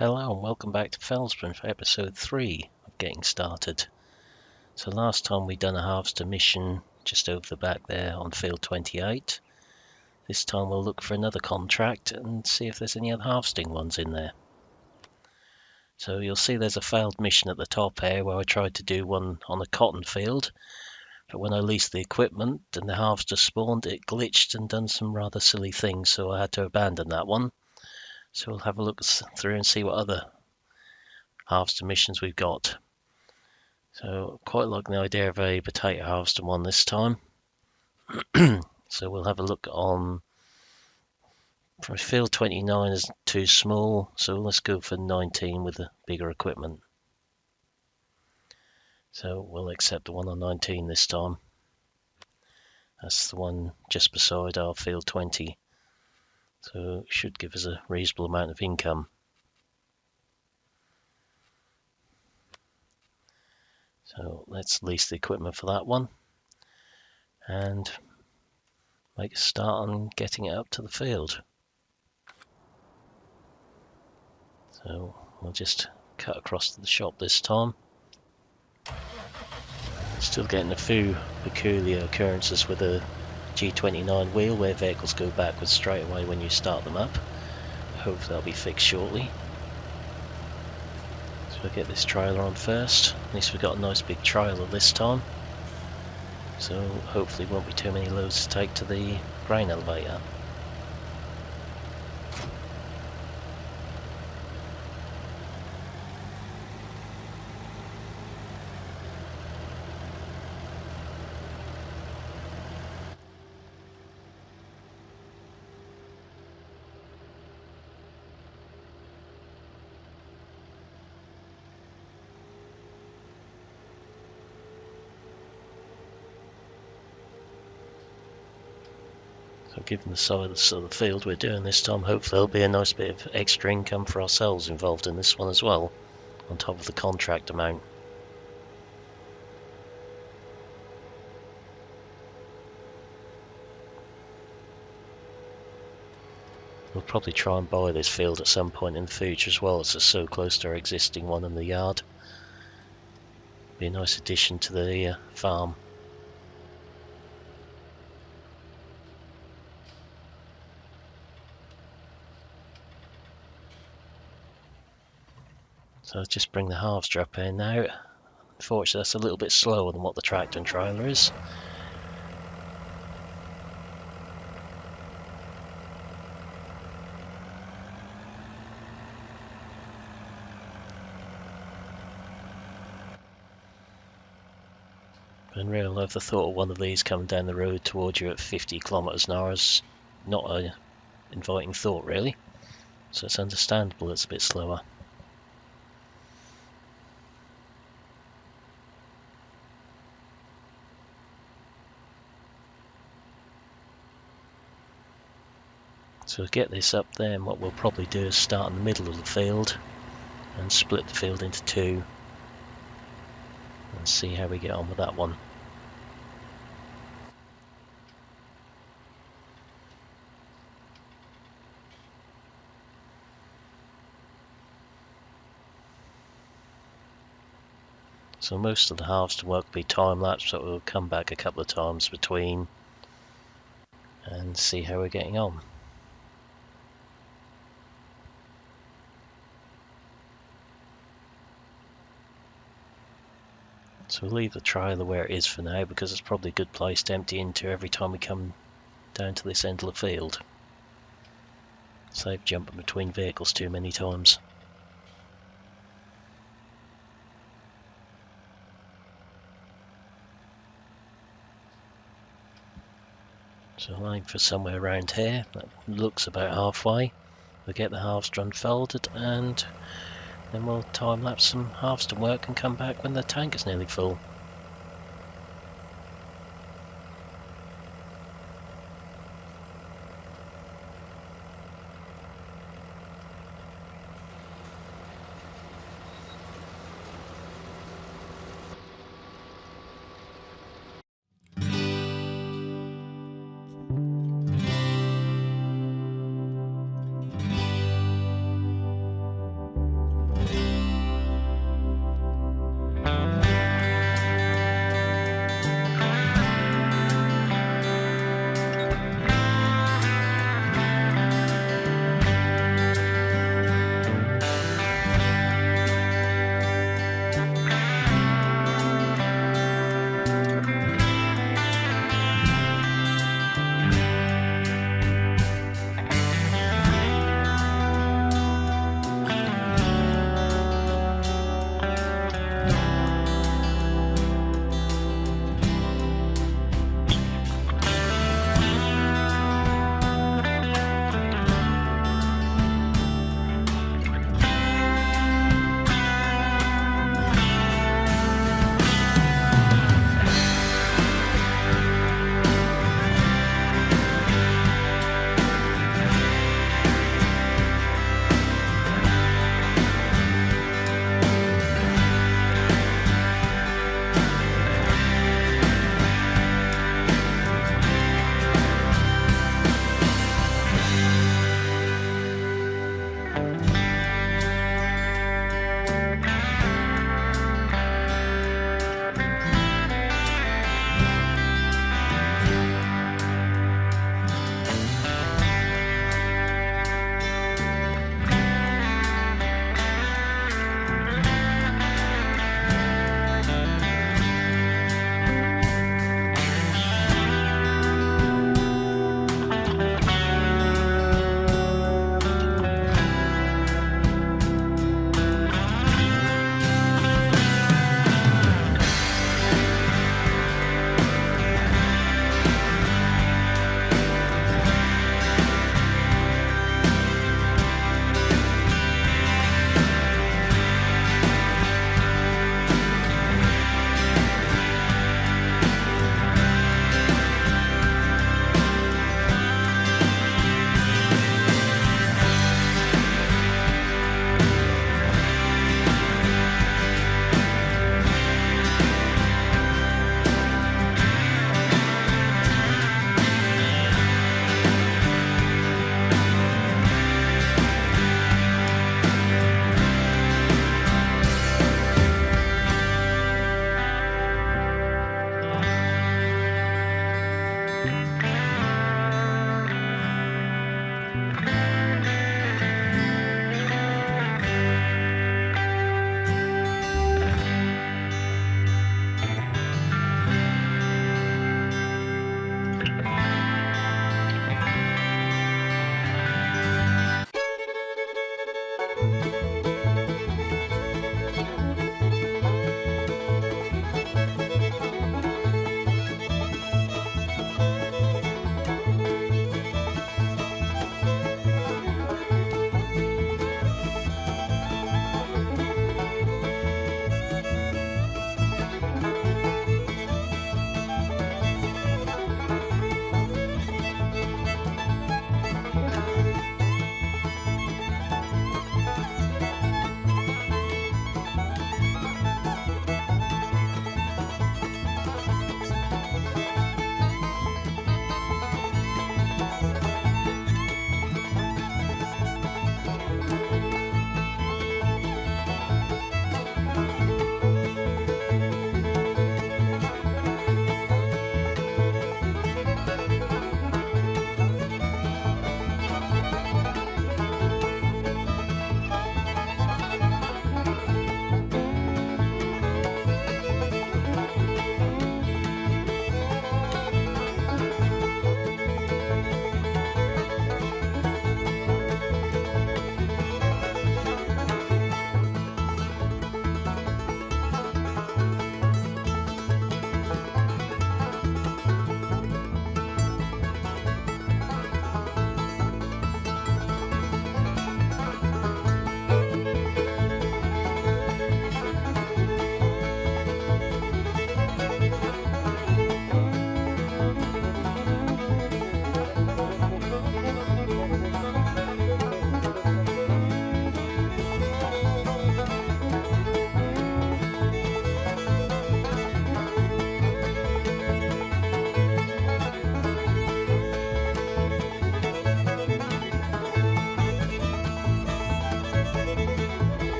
Hello and welcome back to Felsbrunn for episode 3 of Getting Started. So last time we done a harvester mission just over the back there on field 28. This time we'll look for another contract and see if there's any other harvesting ones in there. So you'll see there's a failed mission at the top here where I tried to do one on a cotton field, but when I leased the equipment and the harvester spawned, it glitched and done some rather silly things, so I had to abandon that one. So we'll have a look through and see what other harvester missions we've got. So quite like the idea of a potato harvester one this time. So we'll have a look on field 29 is too small, so let's go for 19 with the bigger equipment. So we'll accept the one on 19 this time. That's the one just beside our field 20. So it should give us a reasonable amount of income. So let's lease the equipment for that one and make a start on getting it up to the field. So we'll just cut across to the shop this time. Still getting a few peculiar occurrences with a G29 wheel where vehicles go backwards straight away when you start them up. Hopefully that'll be fixed shortly. So we'll get this trailer on first. At least we've got a nice big trailer this time. So hopefully won't be too many loads to take to the grain elevator. So given the size of the field we're doing this time, hopefully there'll be a nice bit of extra income for ourselves involved in this one as well, on top of the contract amount. We'll probably try and buy this field at some point in the future as well, as it's so close to our existing one in the yard. Be a nice addition to the farm. So I'll just bring the harvester up here now. Unfortunately that's a little bit slower than what the tractor and trailer is. In real life, the thought of one of these coming down the road towards you at 50 kilometers an hour is not an inviting thought really. So it's understandable it's a bit slower. So we'll get this up there, and what we'll probably do is start in the middle of the field and split the field into two and see how we get on with that one. So most of the harvesting work will be time-lapse, so we'll come back a couple of times between and see how we're getting on. So we'll leave the trailer where it is for now, because it's probably a good place to empty into every time we come down to this end of the field. Save jumping between vehicles too many times. So I'll aim for somewhere around here. That looks about halfway. We'll get the harvester unfolded and then we'll time-lapse some harvester work and come back when the tank is nearly full.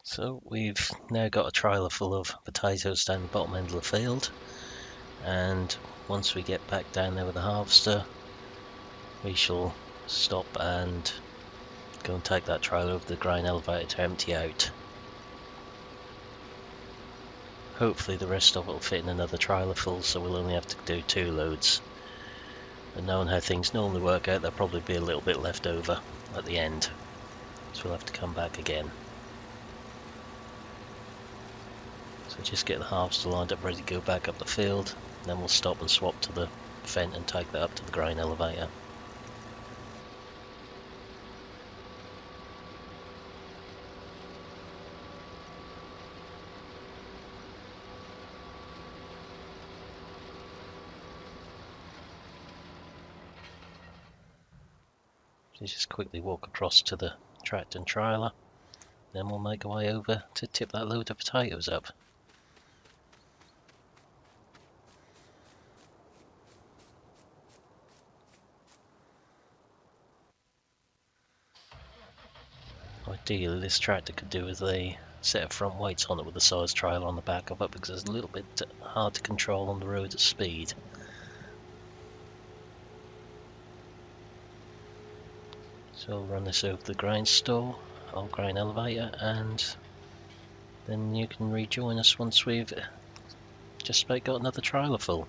So we've now got a trailer full of potatoes down the bottom end of the field, and once we get back down there with the harvester, we shall stop and go and take that trailer over the grain elevator to empty out. Hopefully the rest of it will fit in another trailer full, so we'll only have to do 2 loads. And knowing how things normally work out, there'll probably be a little bit left over at the end, so we'll have to come back again. So just get the harvester lined up ready to go back up the field, then we'll stop and swap to the Fent and take that up to the grain elevator. So just quickly walk across to the tractor and trailer, then we'll make our way over to tip that load of potatoes up. Ideally this tractor could do with a set of front weights on it with a size trailer on the back of it, because it's a little bit hard to control on the road at speed. So I'll run this over the grain store, or grain elevator, and then you can rejoin us once we've just about got another trailer full.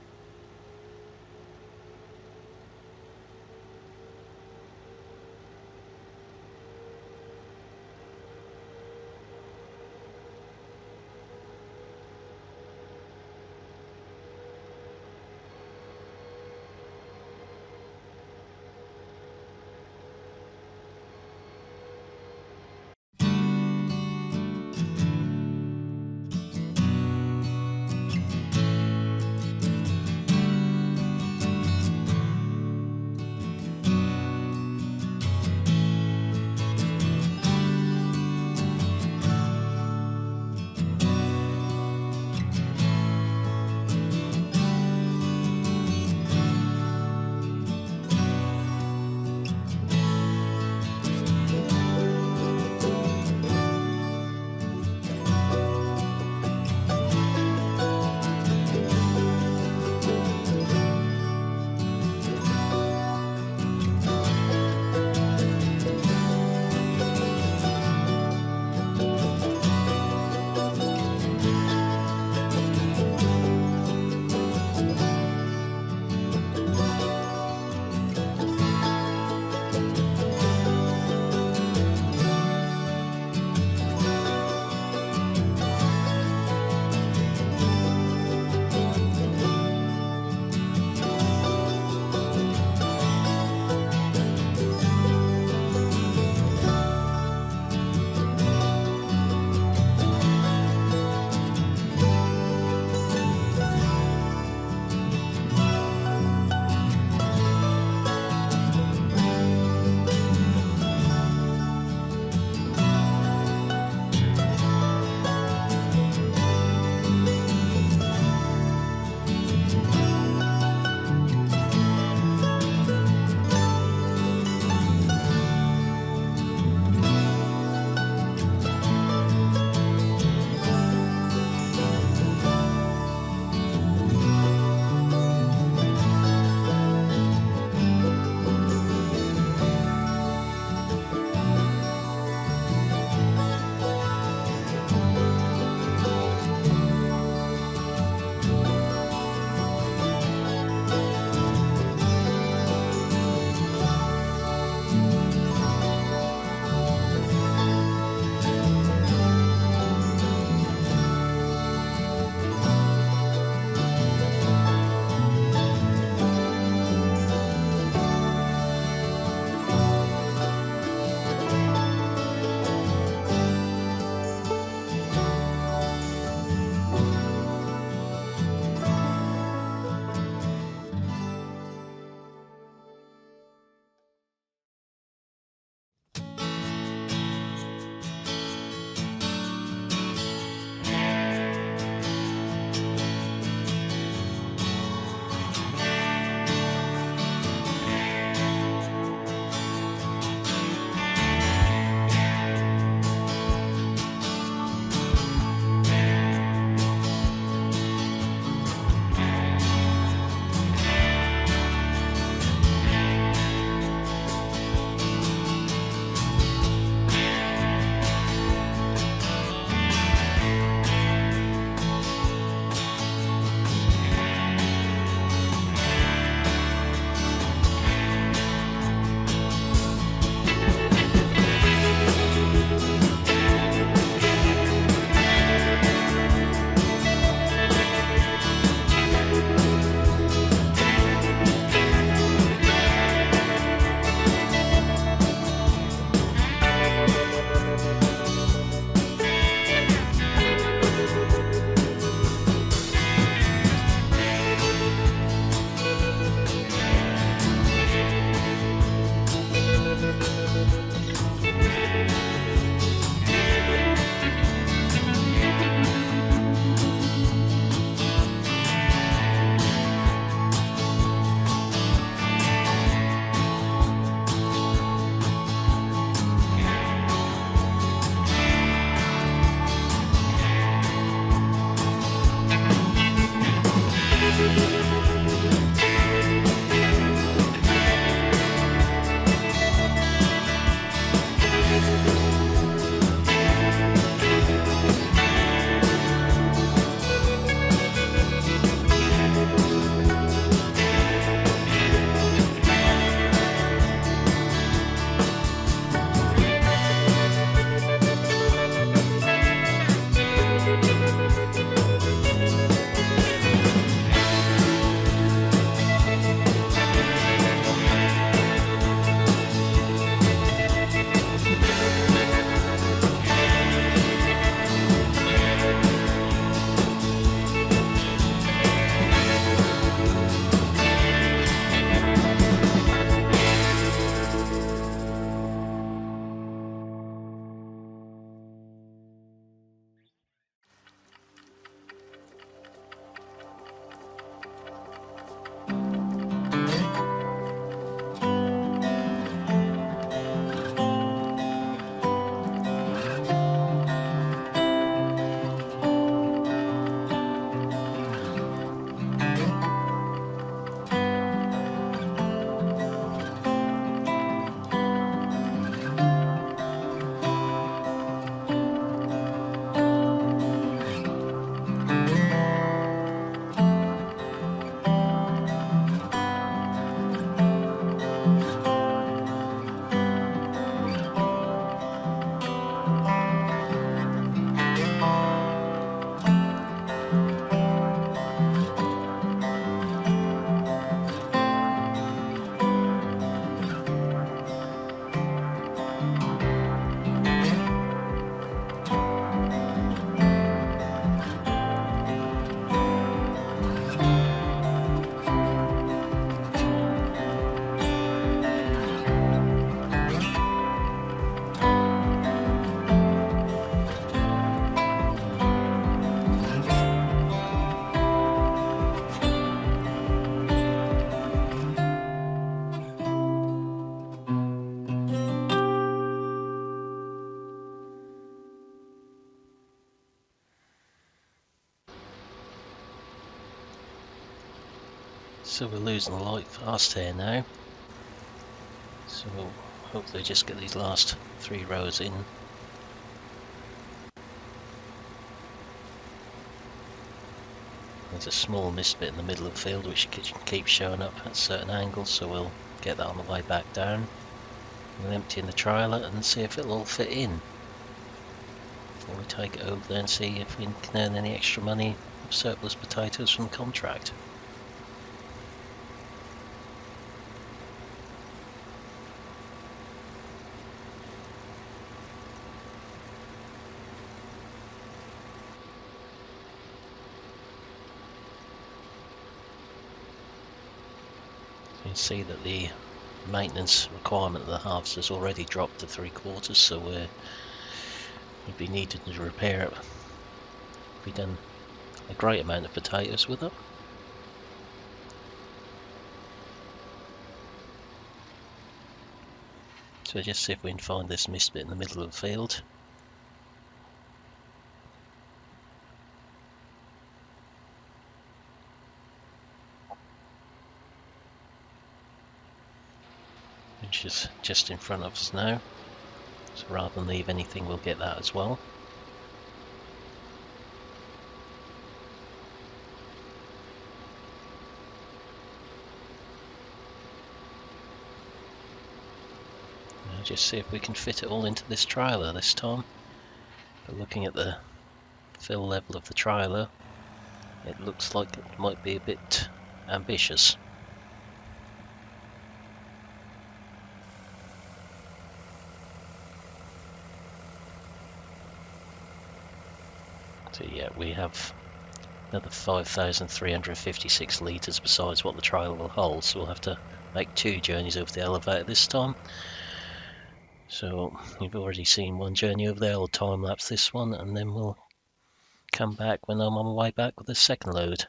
So we're losing the light fast here now. So we'll hopefully just get these last 3 rows in. There's a small mist bit in the middle of the field which keeps showing up at certain angles, so we'll get that on the way back down. We'll empty in the trailer and see if it'll all fit in before we take it over there and see if we can earn any extra money of surplus potatoes from the contract. You can see that the maintenance requirement of the halves has already dropped to 3/4, so we'd be needed to repair it. We've done a great amount of potatoes with it. So just see if we can find this mist bit in the middle of the field. Which is just in front of us now, so rather than leave anything, we'll get that as well. Now just see if we can fit it all into this trailer this time. But looking at the fill level of the trailer, it looks like it might be a bit ambitious. So yeah, we have another 5,356 litres besides what the trailer will hold, so we'll have to make 2 journeys over the elevator this time. So you've already seen one journey over there, I'll time lapse this one and then we'll come back when I'm on my way back with the second load.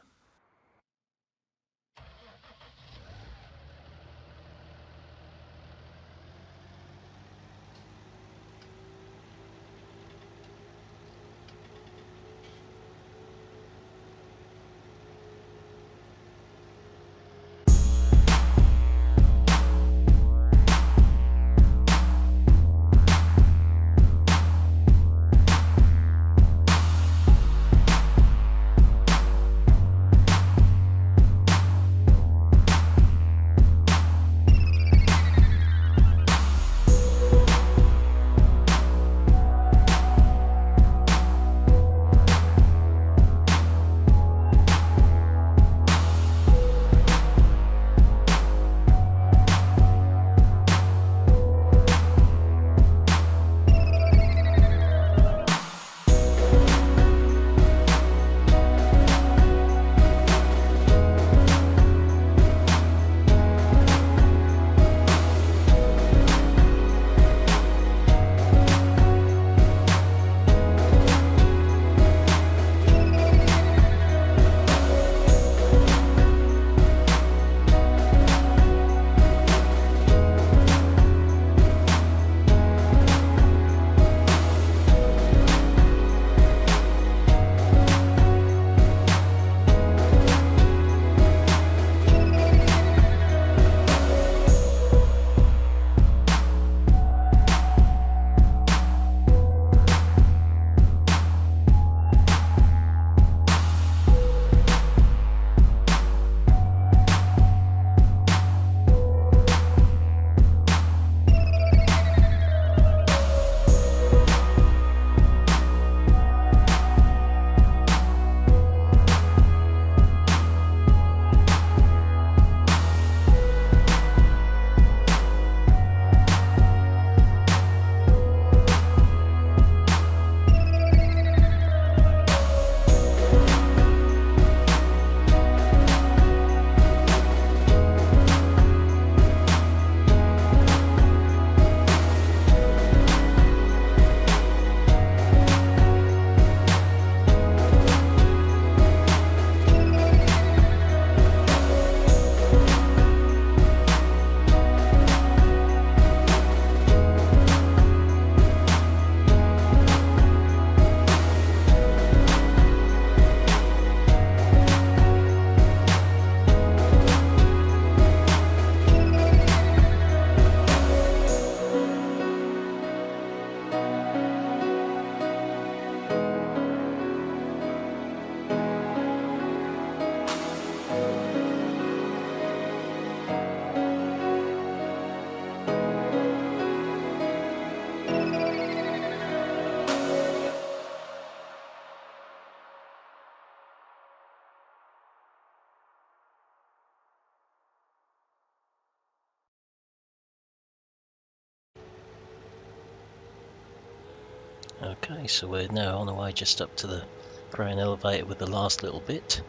Okay, so we're now on our way just up to the grain elevator with the last little bit.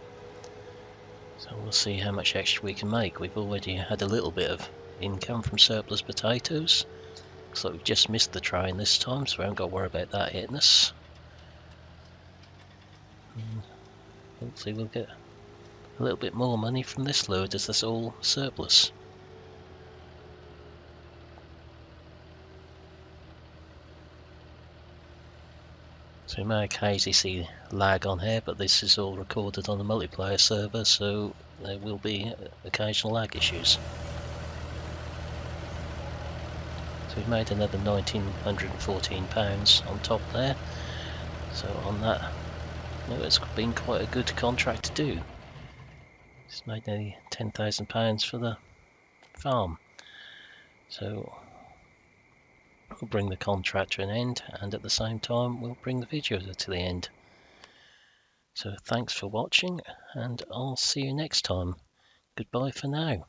So we'll see how much extra we can make. We've already had a little bit of income from surplus potatoes. Looks like we've just missed the train this time, so we haven't got to worry about that hitting us. And hopefully we'll get a little bit more money from this load as that's all surplus. So you may occasionally see lag on here, but this is all recorded on the multiplayer server, so there will be occasional lag issues. So we've made another £1,914 on top there. So on that, it's been quite a good contract to do. It's made nearly £10,000 for the farm. So we'll bring the contract to an end, and at the same time we'll bring the video to the end. So thanks for watching, and I'll see you next time. Goodbye for now.